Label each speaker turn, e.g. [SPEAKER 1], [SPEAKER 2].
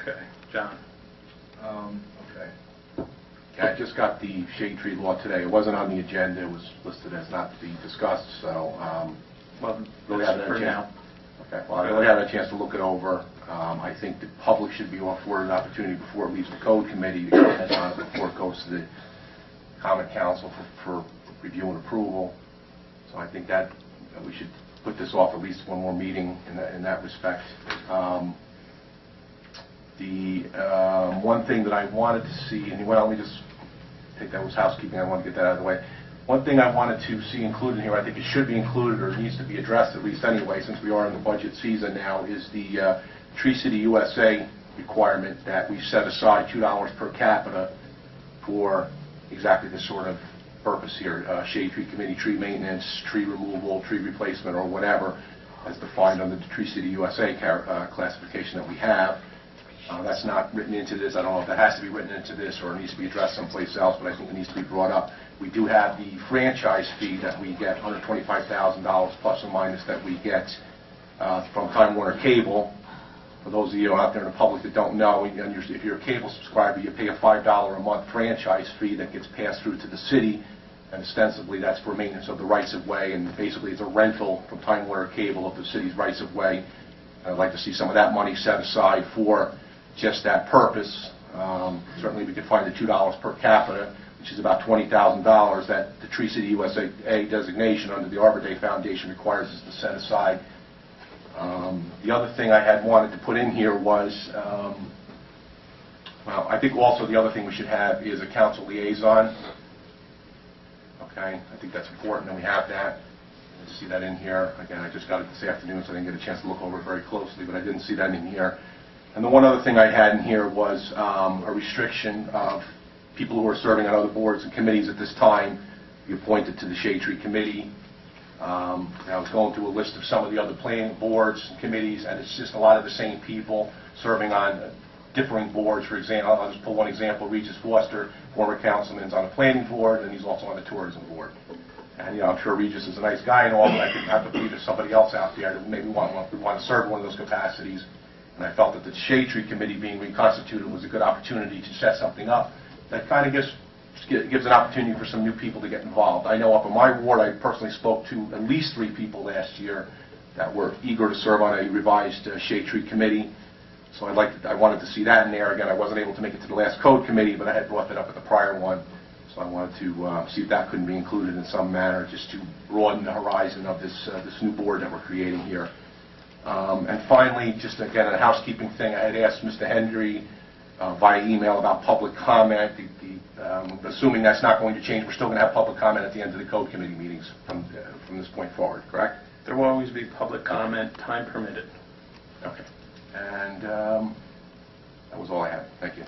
[SPEAKER 1] Okay. John?
[SPEAKER 2] Okay. Yeah, I just got the shade tree law today. It wasn't on the agenda. It was listed as not to be discussed, so
[SPEAKER 1] Well,
[SPEAKER 2] really haven't had a chance. Okay. Well, I really haven't had a chance to look it over. I think the public should be afforded an opportunity before it leaves the code committee to comment on it before it goes to the Common Council for review and approval. So I think that we should put this off at least one more meeting in that respect. The one thing that I wanted to see, and well, let me just take that was housekeeping. I want to get that out of the way. One thing I wanted to see included here, I think it should be included or needs to be addressed at least anyway, since we are in the budget season now, is the Tree City USA requirement that we set aside $2 per capita for exactly this sort of purpose here, shade tree committee, tree maintenance, tree removal, tree replacement, or whatever, as defined under the Tree City USA classification that we have. That's not written into this. I don't know if that has to be written into this or it needs to be addressed someplace else, but I think it needs to be brought up. We do have the franchise fee that we get, $125,000 plus or minus, that we get from Time Warner Cable. For those of you out there in the public that don't know, if you're a cable subscriber, you pay a $5 a month franchise fee that gets passed through to the city, and ostensibly that's for maintenance of the rights-of-way, and basically it's a rental from Time Warner Cable of the city's rights-of-way. I'd like to see some of that money set aside for just that purpose. Certainly we could find the $2 per capita, which is about $20,000, that the Tree City USA designation under the Arbor Day Foundation requires us to set aside. The other thing I had wanted to put in here was, well, I think also the other thing we should have is a council liaison. Okay, I think that's important, and we have that. I see that in here. Again, I just got it this afternoon, so I didn't get a chance to look over it very closely, but I didn't see that in here. And the one other thing I had in here was a restriction of people who are serving on other boards and committees at this time be appointed to the Shade Tree Committee. I was going through a list of some of the other planning boards and committees, and it's just a lot of the same people serving on differing boards. For example, I'll just pull one example. Regis Foster, former councilman, is on the planning board, and he's also on the tourism board. And I'm sure Regis is a nice guy and all, but I have to believe there's somebody else out there that maybe want to serve one of those capacities. And I felt that the Shade Tree Committee being reconstituted was a good opportunity to set something up that kind of gives an opportunity for some new people to get involved. I know up in my ward, I personally spoke to at least 3 people last year that were eager to serve on a revised Shade Tree Committee. So I wanted to see that in there. Again, I wasn't able to make it to the last code committee, but I had brought that up at the prior one. So I wanted to see if that couldn't be included in some manner, just to broaden the horizon of this new board that we're creating here. And finally, just again, a housekeeping thing, I had asked Mr. Hendry via email about public comment. Assuming that's not going to change, we're still going to have public comment at the end of the code committee meetings from this point forward, correct?
[SPEAKER 1] There will always be public comment, time permitted.
[SPEAKER 2] Okay. And that was all I had. Thank you.